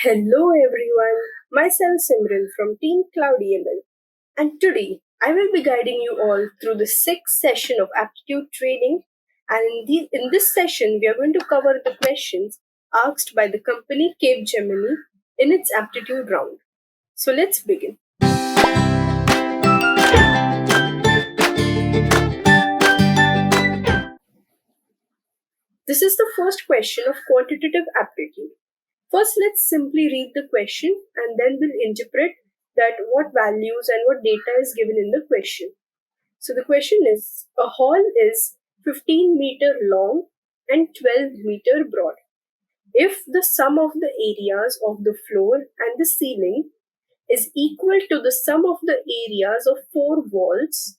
Hello everyone, myself Simran from Team CloudyML, and today I will be guiding you all through the sixth session of Aptitude training. And in this session, we are going to cover the questions asked by the company CAPGEMINI in its Aptitude round. So let's begin. This is the first question of quantitative aptitude. First, let's simply read the question and then we'll interpret that what values and what data is given in the question. So the question is, a hall is 15 meter long and 12 meter broad. If the sum of the areas of the floor and the ceiling is equal to the sum of the areas of 4 walls,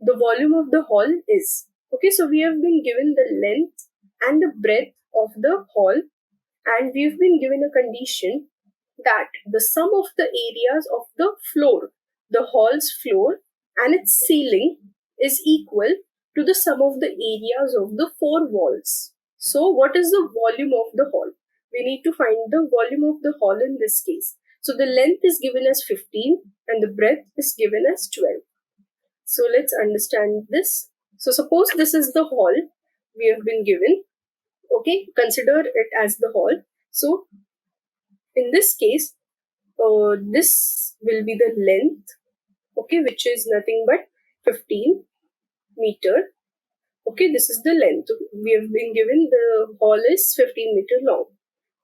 the volume of the hall is. Okay, so we have been given the length and the breadth of the hall, and we've been given a condition that the sum of the areas of the floor, the hall's floor and its ceiling is equal to the sum of the areas of the 4 walls. So what is the volume of the hall? We need to find the volume of the hall in this case. So the length is given as 15 and the breadth is given as 12. So let's understand this. So suppose this is the hall we have been given. Okay, consider it as the hall. So in this case, this will be the length, okay, which is nothing but 15 meter. Okay, this is the length. We have been given the hall is 15 meter long.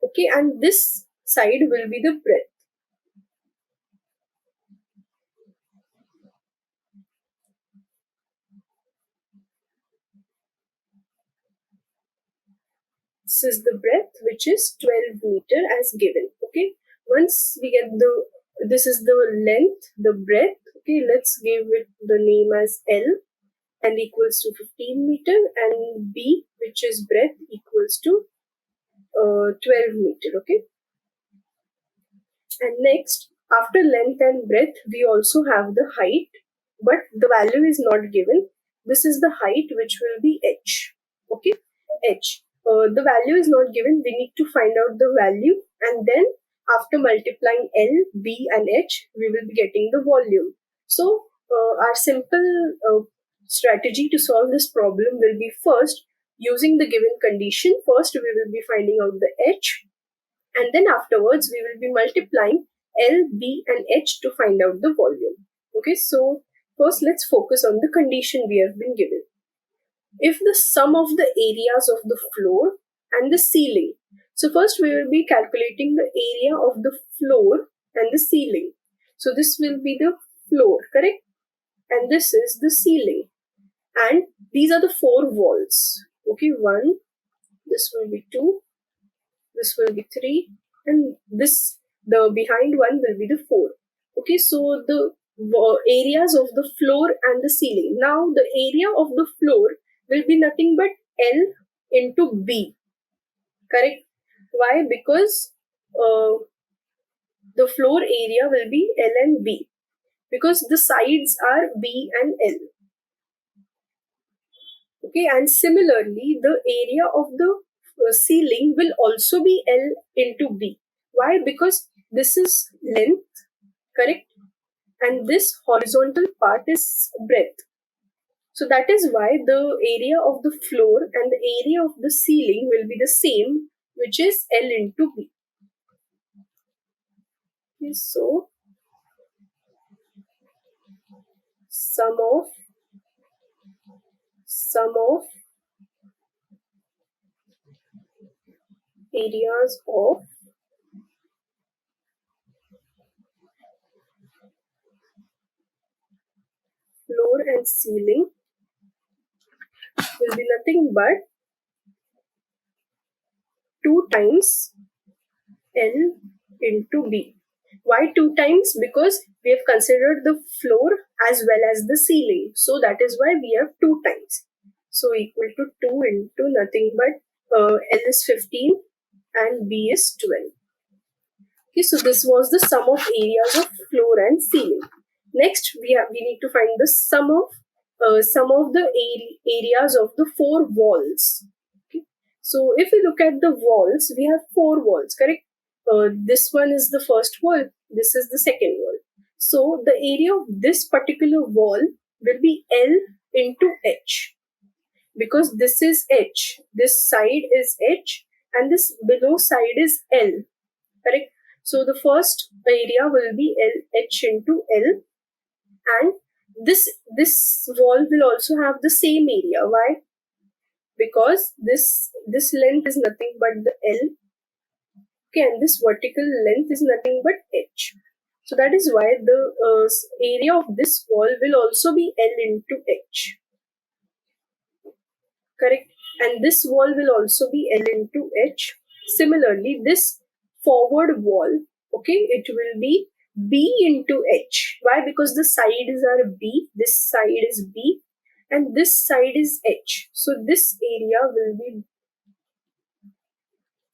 Okay, and this side will be the breadth. This is the breadth, which is 12 meter as given. Okay, once we get this is the length, the breadth. Okay, let's give it the name as L and equals to 15 meter, and B, which is breadth, equals to 12 meter. Okay, and next, after length and breadth, we also have the height, but the value is not given. This is the height, which will be h. Okay, h. The value is not given. We need to find out the value, and then after multiplying L, B, and H, we will be getting the volume. So our simple strategy to solve this problem will be, first, using the given condition. First, we will be finding out the H, and then afterwards we will be multiplying L, B, and H to find out the volume. Okay, so first let's focus on the condition we have been given. If the sum of the areas of the floor and the ceiling, so first we will be calculating the area of the floor and the ceiling. So this will be the floor, correct? And this is the ceiling. And these are the 4 walls. Okay, 1, this will be 2, this will be 3, and this, the behind one, will be the 4. Okay, so the areas of the floor and the ceiling. Now the area of the floor will be nothing but L into B, correct? Why? Because the floor area will be L and B, because the sides are B and L. Okay, and similarly the area of the ceiling will also be L into B. Why? Because this is length, correct? And this horizontal part is breadth. So that is why the area of the floor and the area of the ceiling will be the same, which is L into B. Okay, so sum of areas of floor and ceiling will be nothing but 2 times L into B. Why 2 times? Because we have considered the floor as well as the ceiling. So that is why we have 2 times. So equal to 2 into nothing but L is 15 and B is 12. Okay, so this was the sum of areas of floor and ceiling. Next, we need to find the sum of the areas of the 4 walls. Okay. So if we look at the walls, we have 4 walls, correct? this one is the first wall, this is the second wall. So the area of this particular wall will be L into H, because this is H, this side is H, and this below side is L, correct? So the first area will be L, H into L, and this wall will also have the same area. Why? Because this length is nothing but the L, okay, and this vertical length is nothing but H. So that is why the area of this wall will also be L into H, correct? And this wall will also be L into H. Similarly, this forward wall, okay, it will be B into H. Why? Because the sides are B, this side is B, and this side is H. So this area will be,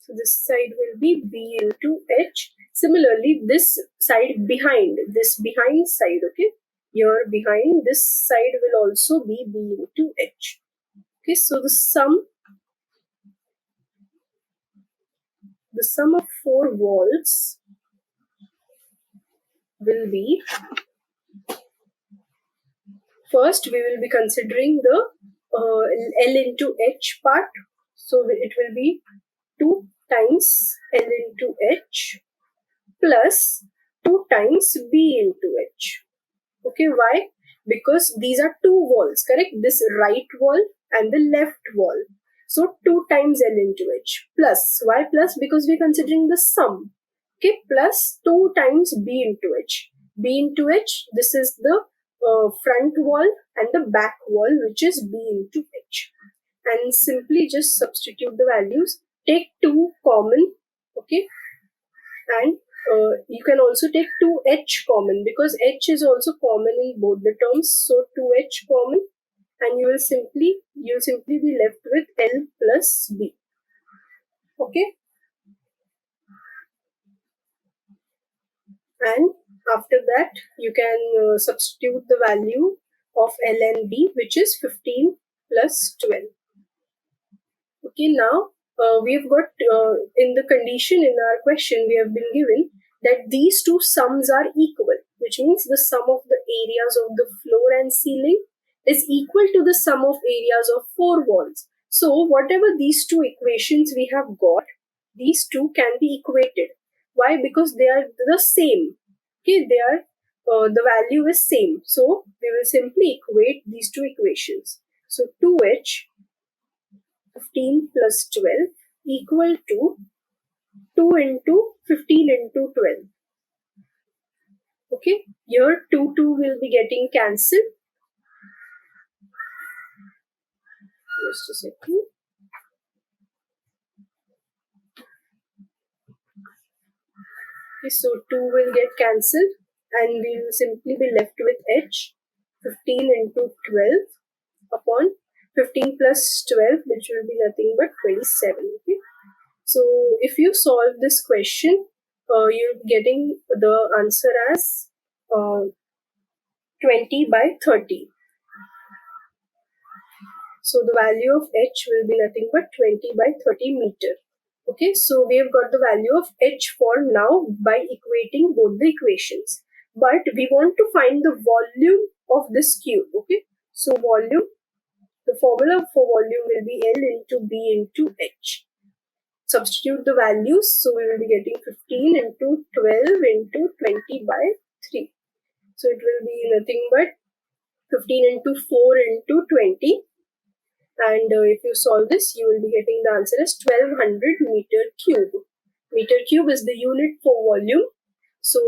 so this side will be B into H. Similarly, this side behind, this behind side, okay, here behind, this side will also be B into H. Okay, so the sum of four walls will be, first we will be considering the L into H part. So it will be 2 times L into H plus 2 times B into H. Okay, why? Because these are two walls, correct? This right wall and the left wall. So 2 times L into H plus, why plus? Because we're considering the sum. Okay, plus 2 times B into H. B into H, this is the front wall and the back wall, which is B into H. And simply just substitute the values. Take 2 common, okay, and you can also take 2H common, because H is also common in both the terms. So 2H common, and you will simply be left with L plus B. Okay, and after that you can substitute the value of L and B, which is 15 plus 12. Okay, now we've got in the condition in our question we have been given that these two sums are equal, which means the sum of the areas of the floor and ceiling is equal to the sum of areas of four walls. So whatever these two equations we have got, these two can be equated. Why? Because they are the same. Okay, they are the value is same. So we will simply equate these two equations. So 2H 15 plus 12 equal to 2 into 15 into 12. Okay, here 2 will be getting cancelled. Just a second. Okay, so 2 will get cancelled and we will simply be left with H 15 into 12 upon 15 plus 12, which will be nothing but 27. Okay, so if you solve this question, you're getting the answer as 20 by 30. So the value of H will be nothing but 20 by 30 meter. Okay, so we have got the value of H for now by equating both the equations. But we want to find the volume of this cube. Okay, so volume, the formula for volume will be L into B into H. Substitute the values, so we will be getting 15 into 12 into 20 by 3. So it will be nothing but 15 into 4 into 20. And if you solve this, you will be getting the answer as 1200 meter cube. Meter cube is the unit for volume. So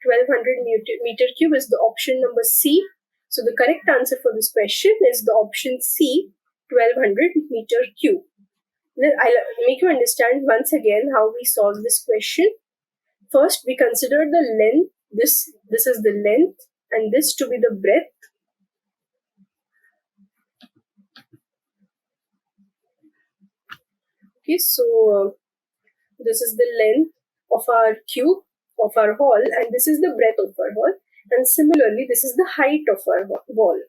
1200 meter cube is the option number C. So the correct answer for this question is the option C, 1200 meter cube. I'll make you understand once again how we solve this question. First, we consider the length. This is the length and this to be the breadth. Okay, so this is the length of our cube, of our hall, and this is the breadth of our hall. And similarly, this is the height of our wall.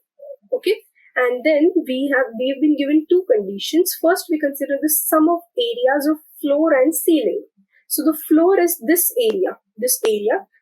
Okay, and then we've been given two conditions. First, we consider the sum of areas of floor and ceiling. So the floor is this area.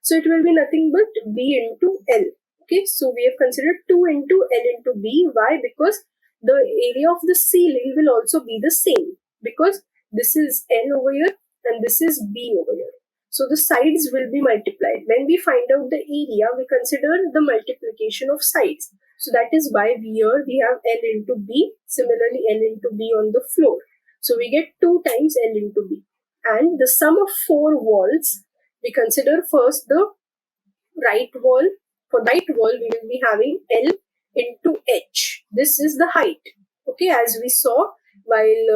So it will be nothing but B into L. Okay, so we have considered 2 into L into B. Why? Because the area of the ceiling will also be the same, because this is L over here and this is B over here. So the sides will be multiplied. When we find out the area, we consider the multiplication of sides. So that is why here we have L into B. Similarly, L into B on the floor. So we get 2 times L into B. And the sum of 4 walls, we consider first the right wall. For right wall, we will be having L into H. This is the height. Okay, as we saw while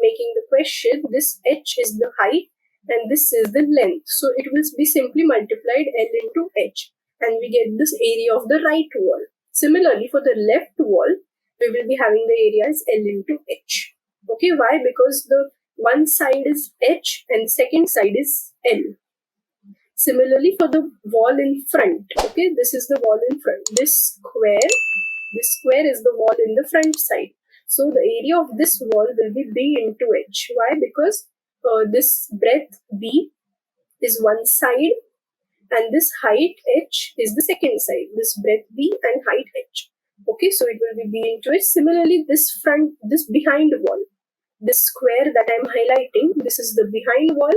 making the question, this H is the height and this is the length. So it will be simply multiplied L into H and we get this area of the right wall. Similarly, for the left wall, we will be having the area as L into H. Okay, why? Because the one side is H and second side is L. Similarly, for the wall in front, okay, this is the wall in front. This square is the wall in the front side. So the area of this wall will be B into H. Why? Because this breadth B is one side and this height H is the second side. This breadth B and height H. Okay, so it will be B into H. Similarly, this behind wall, this square that I'm highlighting, this is the behind wall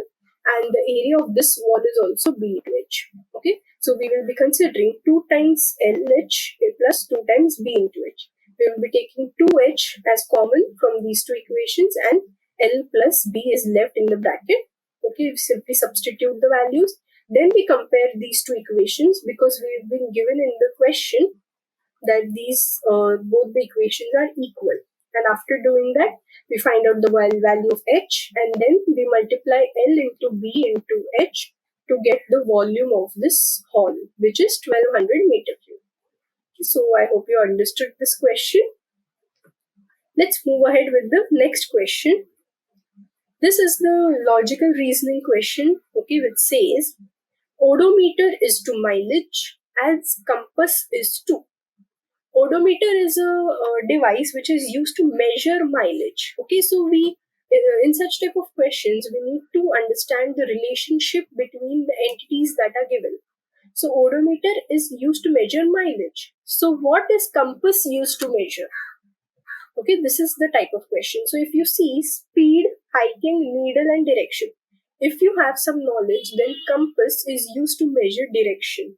and the area of this wall is also B into H. Okay, so we will be considering 2 times LH plus 2 times B into H. We will be taking 2H as common from these two equations and L plus B is left in the bracket. Okay, we simply substitute the values. Then we compare these two equations because we have been given in the question that these both the equations are equal. And after doing that, we find out the value of H and then we multiply L into B into H to get the volume of this hall, which is 1200 meter cube. So I hope you understood this question. Let's move ahead with the next question. This is the logical reasoning question, okay, which says odometer is to mileage as compass is to. Odometer is a device which is used to measure mileage. Okay, so we in such type of questions we need to understand the relationship between the entities that are given. So odometer is used to measure mileage. So what is compass used to measure? Okay, this is the type of question. So if you see speed, hiking, needle and direction, if you have some knowledge, then compass is used to measure direction.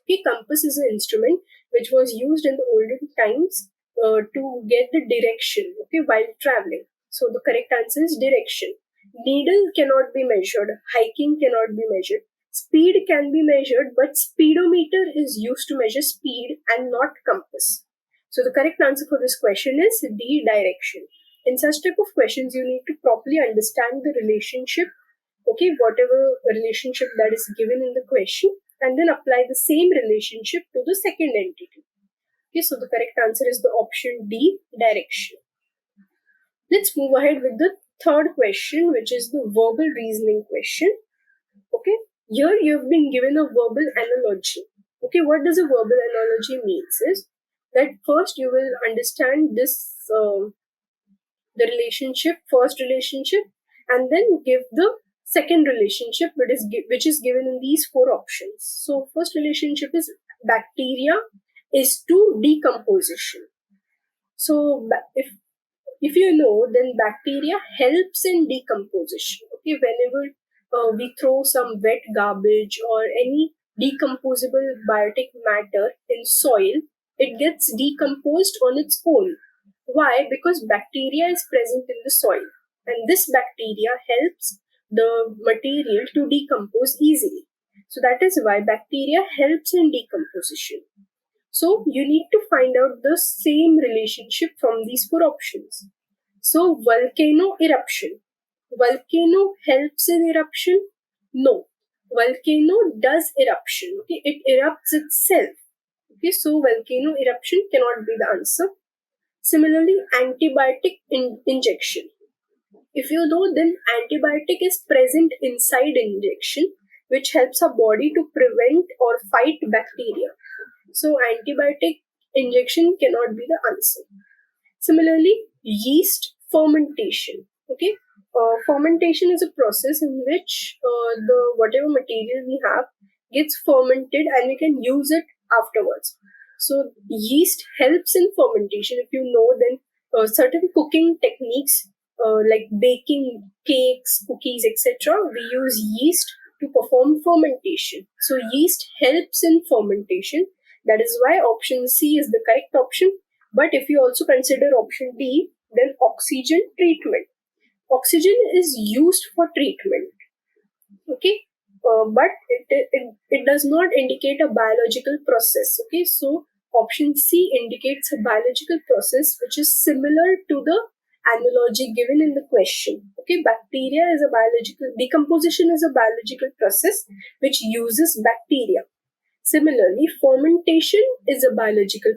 Okay, compass is an instrument which was used in the olden times to get the direction, okay, while traveling. So the correct answer is direction. Needle cannot be measured, hiking cannot be measured, speed can be measured, but speedometer is used to measure speed and not compass. So the correct answer for this question is D, direction. In such type of questions, you need to properly understand the relationship, okay, whatever relationship that is given in the question, and then apply the same relationship to the second entity. Okay, so the correct answer is the option D, direction. Let's move ahead with the third question, which is the verbal reasoning question. Okay, here you have been given a verbal analogy. Okay, what does a verbal analogy means is that first you will understand this the relationship, first relationship, and then give the second relationship which is given in these 4 options. So first relationship is bacteria is to decomposition. So if you know, then bacteria helps in decomposition. Okay, whenever we throw some wet garbage or any decomposable biotic matter in soil, it gets decomposed on its own. Why? Because bacteria is present in the soil and this bacteria helps the material to decompose easily. So that is why bacteria helps in decomposition. So you need to find out the same relationship from these 4 options. So volcano eruption. Volcano helps in eruption? No. Volcano does eruption. Okay, it erupts itself. Okay, so volcano eruption cannot be the answer. Similarly, antibiotic injection. If you know, then antibiotic is present inside injection, which helps our body to prevent or fight bacteria. So antibiotic injection cannot be the answer. Similarly, yeast fermentation. Okay, Fermentation is a process in which the whatever material we have gets fermented and we can use it afterwards. So yeast helps in fermentation. If you know, then certain cooking techniques like baking cakes, cookies, etc., we use yeast to perform fermentation. So yeast helps in fermentation. That is why option C is the correct option. But if you also consider option D, then oxygen treatment. Oxygen is used for treatment, okay, but it does not indicate a biological process, okay. So option C indicates a biological process which is similar to the analogy given in the question, okay. Bacteria is a biological, decomposition is a biological process which uses bacteria. Similarly, fermentation is a biological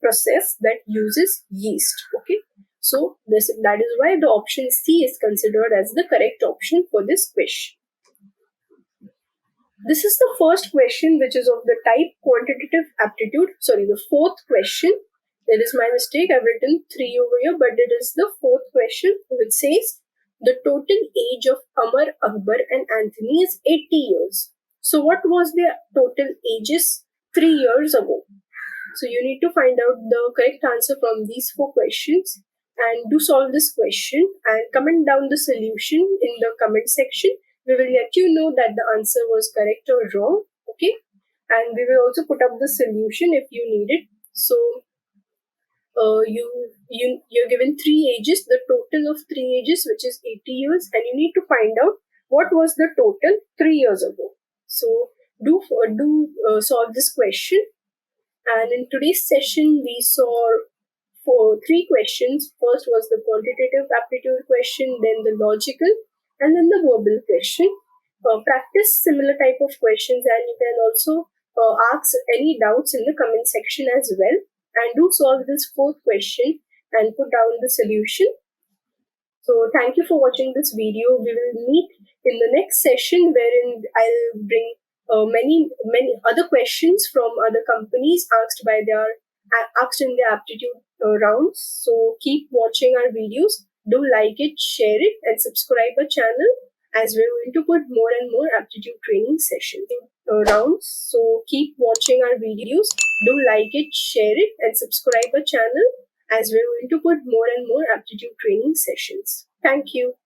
process that uses yeast, okay. So that is why the option C is considered as the correct option for this question. This is the first question, which is of the type quantitative aptitude. Sorry, the fourth question. It is my mistake. I've written 3 over here, but it is the fourth question, which says the total age of Amar, Akbar, and Anthony is 80 years. So, what was their total ages 3 years ago? So, you need to find out the correct answer from these 4 questions and do solve this question and comment down the solution in the comment section. We will let you know that the answer was correct or wrong, okay. And we will also put up the solution if you need it. So you're given 3 ages, the total of 3 ages, which is 80 years, and you need to find out what was the total 3 years ago. So do solve this question. And in today's session, we saw for 3 questions. First was the quantitative aptitude question, then the logical, and then the verbal question. Practice similar type of questions, and you can also ask any doubts in the comment section as well. And do solve this 4th question and put down the solution. So thank you for watching this video. We will meet in the next session, wherein I'll bring many other questions from other companies asked in their aptitude rounds. So keep watching our videos. Do like it, share it, and subscribe our channel, as we're going to put more and more aptitude training sessions rounds. So keep watching our videos. Do like it, share it, and subscribe our channel, as we're going to put more and more aptitude training sessions. Thank you.